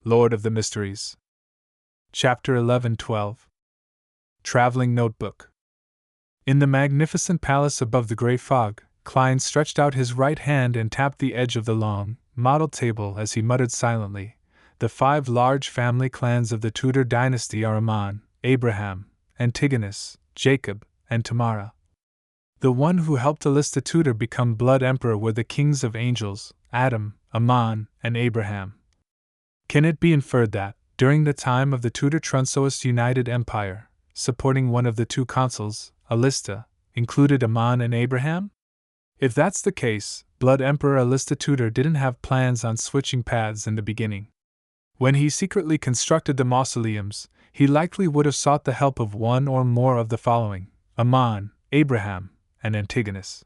Lord of the Mysteries. Chapter 11-12. Traveling Notebook. In the magnificent palace above the gray fog, Klein stretched out his right hand and tapped the edge of the long, model table as he muttered silently, "The 5 large family clans of the Tudor dynasty are Aman, Abraham, Antigonus, Jacob, and Tamara. The one who helped Alista Tudor become blood emperor were the kings of angels, Adam, Aman, and Abraham. Can it be inferred that, during the time of the Tudor Trunsoist United Empire, supporting one of the 2 consuls, Alista, included Aman and Abraham? If that's the case, Blood Emperor Alista Tudor didn't have plans on switching paths in the beginning. When he secretly constructed the mausoleums, he likely would have sought the help of one or more of the following: Aman, Abraham, and Antigonus.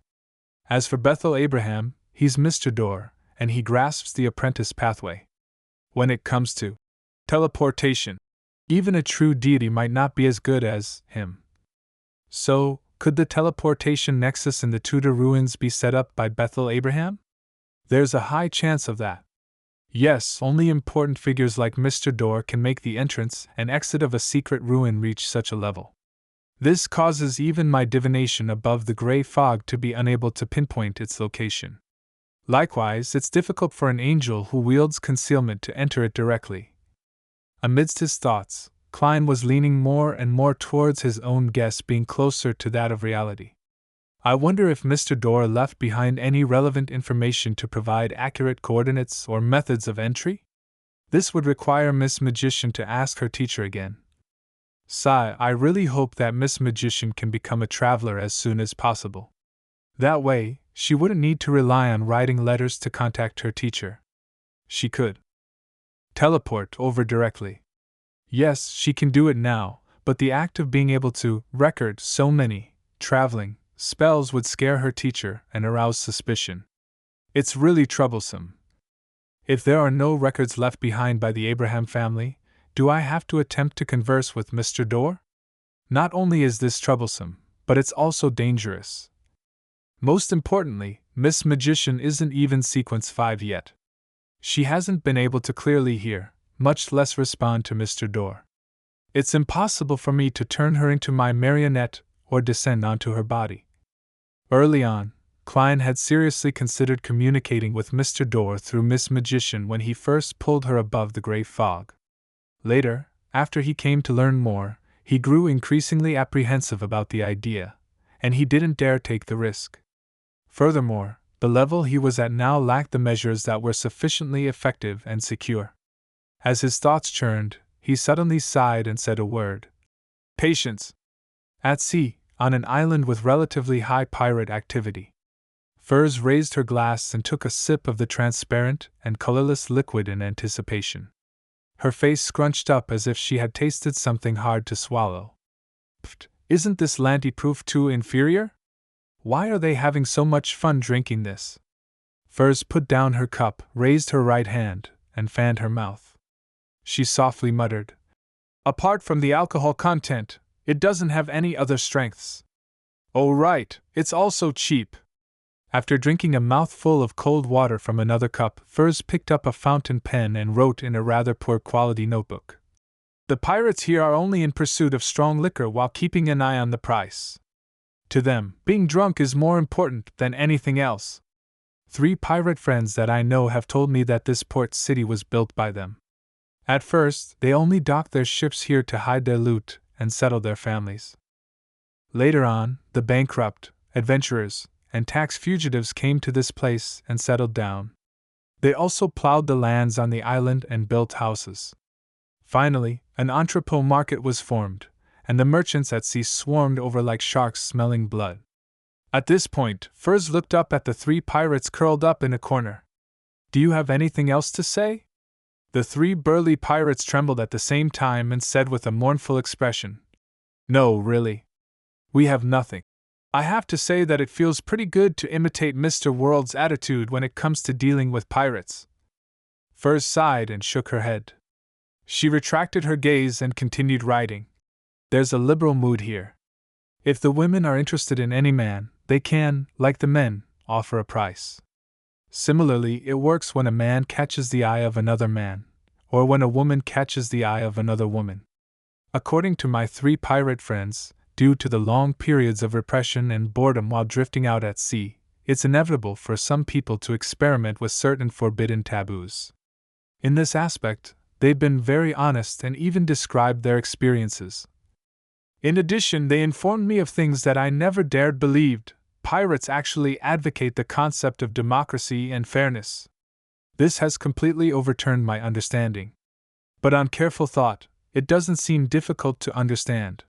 As for Bethel Abraham, he's Mr. Door, and he grasps the apprentice pathway. When it comes to teleportation, even a true deity might not be as good as him. So, could the teleportation nexus in the Tudor ruins be set up by Bethel Abraham? There's a high chance of that. Yes, only important figures like Mr. Door can make the entrance and exit of a secret ruin reach such a level. This causes even my divination above the gray fog to be unable to pinpoint its location. Likewise, it's difficult for an angel who wields concealment to enter it directly. Amidst his thoughts, Klein was leaning more and more towards his own guess being closer to that of reality. I wonder if Mr. Door left behind any relevant information to provide accurate coordinates or methods of entry? This would require Miss Magician to ask her teacher again. Sigh, I really hope that Miss Magician can become a traveler as soon as possible. That way, she wouldn't need to rely on writing letters to contact her teacher. She could teleport over directly. Yes, she can do it now, but the act of being able to record so many traveling spells would scare her teacher and arouse suspicion. It's really troublesome. If there are no records left behind by the Abraham family, do I have to attempt to converse with Mr. Door? Not only is this troublesome, but it's also dangerous. Most importantly, Miss Magician isn't even Sequence 5 yet. She hasn't been able to clearly hear, much less respond to Mr. Door. It's impossible for me to turn her into my marionette or descend onto her body. Early on, Klein had seriously considered communicating with Mr. Door through Miss Magician when he first pulled her above the gray fog. Later, after he came to learn more, he grew increasingly apprehensive about the idea, and he didn't dare take the risk. Furthermore, the level he was at now lacked the measures that were sufficiently effective and secure. As his thoughts churned, he suddenly sighed and said a word. Patience. At sea, on an island with relatively high pirate activity. Furs raised her glass and took a sip of the transparent and colorless liquid in anticipation. Her face scrunched up as if she had tasted something hard to swallow. Pfft, isn't this Lanty proof too inferior? Why are they having so much fun drinking this? Furs put down her cup, raised her right hand, and fanned her mouth. She softly muttered, "Apart from the alcohol content, it doesn't have any other strengths." "Oh right, it's also cheap." After drinking a mouthful of cold water from another cup, Furs picked up a fountain pen and wrote in a rather poor quality notebook. "The pirates here are only in pursuit of strong liquor while keeping an eye on the price. To them, being drunk is more important than anything else. 3 pirate friends that I know have told me that this port city was built by them. At first, they only docked their ships here to hide their loot and settle their families. Later on, the bankrupt, adventurers, and tax fugitives came to this place and settled down. They also plowed the lands on the island and built houses. Finally, an entrepot market was formed, and the merchants at sea swarmed over like sharks smelling blood." At this point, Furs looked up at the 3 pirates curled up in a corner. "Do you have anything else to say?" The 3 burly pirates trembled at the same time and said with a mournful expression, "No, really. We have nothing. I have to say that it feels pretty good to imitate Mr. World's attitude when it comes to dealing with pirates." Furs sighed and shook her head. She retracted her gaze and continued writing. "There's a liberal mood here. If the women are interested in any man, they can, like the men, offer a price. Similarly, it works when a man catches the eye of another man, or when a woman catches the eye of another woman. According to my 3 pirate friends, due to the long periods of repression and boredom while drifting out at sea, it's inevitable for some people to experiment with certain forbidden taboos. In this aspect, they've been very honest and even described their experiences. In addition, they informed me of things that I never dared believed. Pirates actually advocate the concept of democracy and fairness. This has completely overturned my understanding. But on careful thought, it doesn't seem difficult to understand.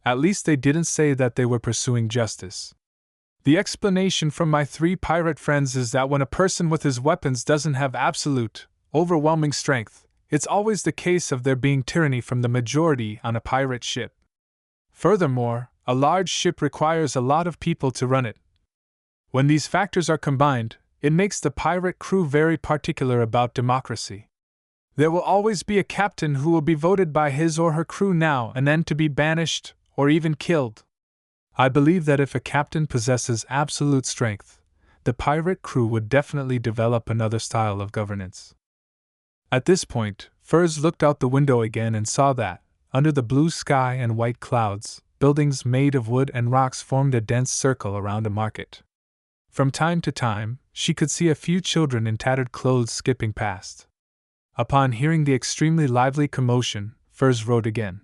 At least they didn't say that they were pursuing justice. The explanation from my 3 pirate friends is that when a person with his weapons doesn't have absolute, overwhelming strength, it's always the case of there being tyranny from the majority on a pirate ship. Furthermore, a large ship requires a lot of people to run it. When these factors are combined, it makes the pirate crew very particular about democracy. There will always be a captain who will be voted by his or her crew now and then to be banished, or even killed. I believe that if a captain possesses absolute strength, the pirate crew would definitely develop another style of governance. At this point, Furs looked out the window again and saw that, under the blue sky and white clouds, buildings made of wood and rocks formed a dense circle around a market. From time to time, she could see a few children in tattered clothes skipping past. Upon hearing the extremely lively commotion, Furs wrote again.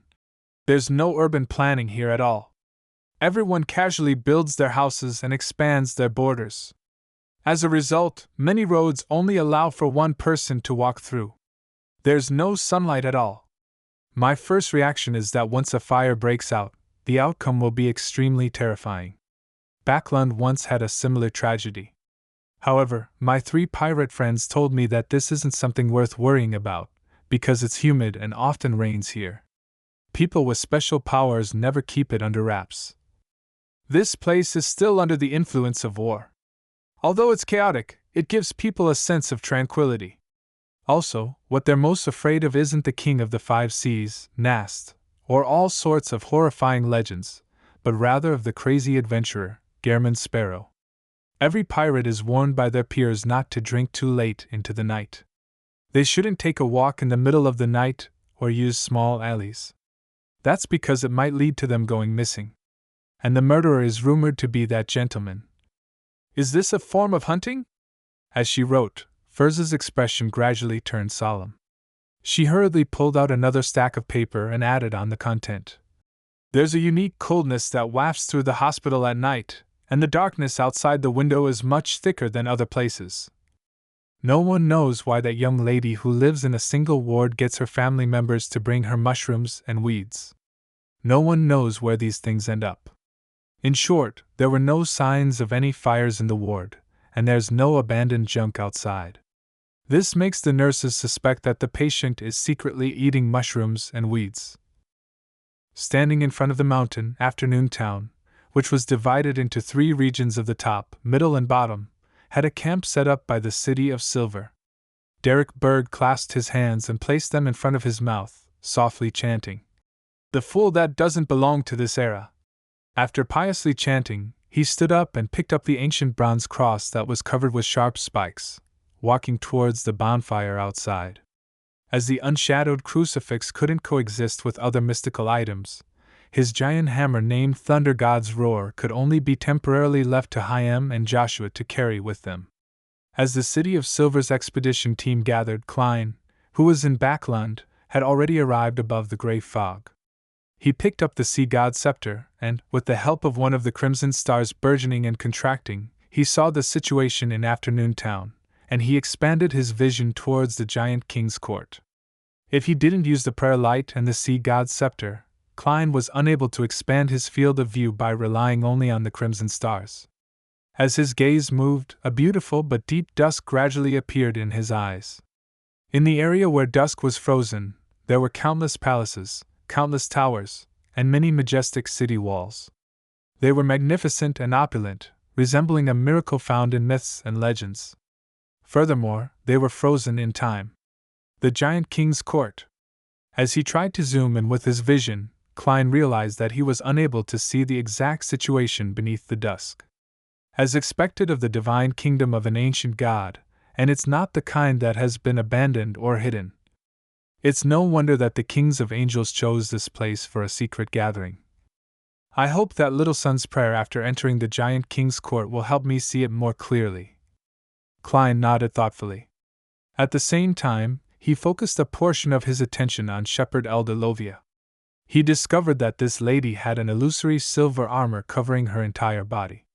There's no urban planning here at all. Everyone casually builds their houses and expands their borders. As a result, many roads only allow for one person to walk through. There's no sunlight at all. My first reaction is that once a fire breaks out, the outcome will be extremely terrifying. Backland once had a similar tragedy. However, my 3 pirate friends told me that this isn't something worth worrying about, because it's humid and often rains here. People with special powers never keep it under wraps. This place is still under the influence of war. Although it's chaotic, it gives people a sense of tranquility. Also, what they're most afraid of isn't the king of the 5 seas, Nast, or all sorts of horrifying legends, but rather of the crazy adventurer, Gehrman Sparrow. Every pirate is warned by their peers not to drink too late into the night. They shouldn't take a walk in the middle of the night or use small alleys. That's because it might lead to them going missing. And the murderer is rumored to be that gentleman. Is this a form of hunting? As she wrote, Furz's expression gradually turned solemn. She hurriedly pulled out another stack of paper and added on the content. There's a unique coldness that wafts through the hospital at night, and the darkness outside the window is much thicker than other places. No one knows why that young lady who lives in a single ward gets her family members to bring her mushrooms and weeds. No one knows where these things end up. In short, there were no signs of any fires in the ward, and there's no abandoned junk outside. This makes the nurses suspect that the patient is secretly eating mushrooms and weeds. Standing in front of the mountain, Afternoon Town, which was divided into 3 regions of the top, middle, and bottom, had a camp set up by the City of Silver. Derek Berg clasped his hands and placed them in front of his mouth, softly chanting, "The fool that doesn't belong to this era." After piously chanting, he stood up and picked up the ancient bronze cross that was covered with sharp spikes, walking towards the bonfire outside. As the unshadowed crucifix couldn't coexist with other mystical items, his giant hammer named Thunder God's Roar could only be temporarily left to Chaim and Joshua to carry with them. As the City of Silver's expedition team gathered, Klein, who was in Backland, had already arrived above the gray fog. He picked up the sea god's scepter, and, with the help of one of the crimson stars burgeoning and contracting, he saw the situation in Afternoon Town, and he expanded his vision towards the giant king's court. If he didn't use the prayer light and the sea god's scepter, Klein was unable to expand his field of view by relying only on the crimson stars. As his gaze moved, a beautiful but deep dusk gradually appeared in his eyes. In the area where dusk was frozen, there were countless palaces, countless towers, and many majestic city walls. They were magnificent and opulent, resembling a miracle found in myths and legends. Furthermore, they were frozen in time. The giant king's court. As he tried to zoom in with his vision, Klein realized that he was unable to see the exact situation beneath the dusk. As expected of the divine kingdom of an ancient god, and it's not the kind that has been abandoned or hidden. It's no wonder that the kings of angels chose this place for a secret gathering. I hope that Little Son's prayer after entering the giant king's court will help me see it more clearly. Klein nodded thoughtfully. At the same time, he focused a portion of his attention on Shepherd Elder Lovia. He discovered that this lady had an illusory silver armor covering her entire body.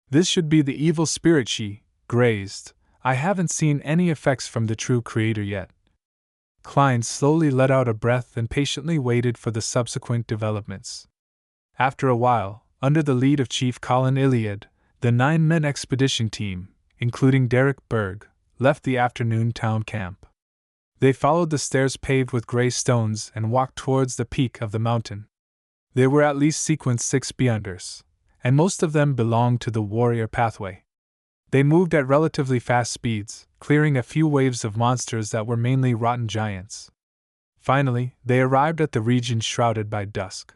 This should be the evil spirit she grazed. I haven't seen any effects from the true creator yet. Klein slowly let out a breath and patiently waited for the subsequent developments. After a while, under the lead of Chief Colin Iliad, the 9-man expedition team, including Derek Berg, left the afternoon town camp. They followed the stairs paved with gray stones and walked towards the peak of the mountain. There were at least sequenced 6 beyonders, and most of them belonged to the warrior pathway. They moved at relatively fast speeds, clearing a few waves of monsters that were mainly rotten giants. Finally, they arrived at the region shrouded by dusk.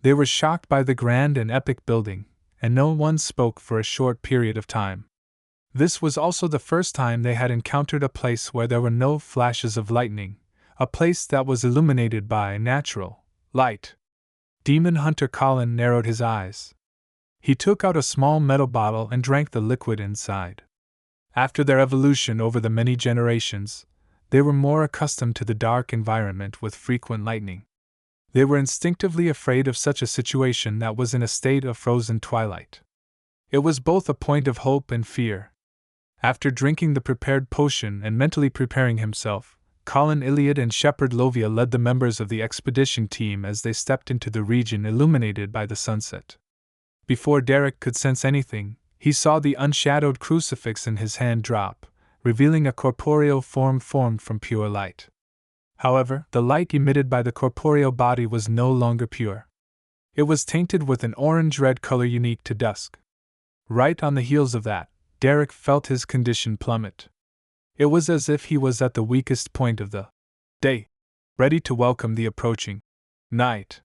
They were shocked by the grand and epic building, and no one spoke for a short period of time. This was also the first time they had encountered a place where there were no flashes of lightning, a place that was illuminated by natural light. Demon Hunter Colin narrowed his eyes. He took out a small metal bottle and drank the liquid inside. After their evolution over the many generations, they were more accustomed to the dark environment with frequent lightning. They were instinctively afraid of such a situation that was in a state of frozen twilight. It was both a point of hope and fear. After drinking the prepared potion and mentally preparing himself, Colin Iliad and Shepherd Lovia led the members of the expedition team as they stepped into the region illuminated by the sunset. Before Derek could sense anything, he saw the unshadowed crucifix in his hand drop, revealing a corporeal form formed from pure light. However, the light emitted by the corporeal body was no longer pure. It was tainted with an orange-red color unique to dusk. Right on the heels of that, Derek felt his condition plummet. It was as if he was at the weakest point of the day, ready to welcome the approaching night.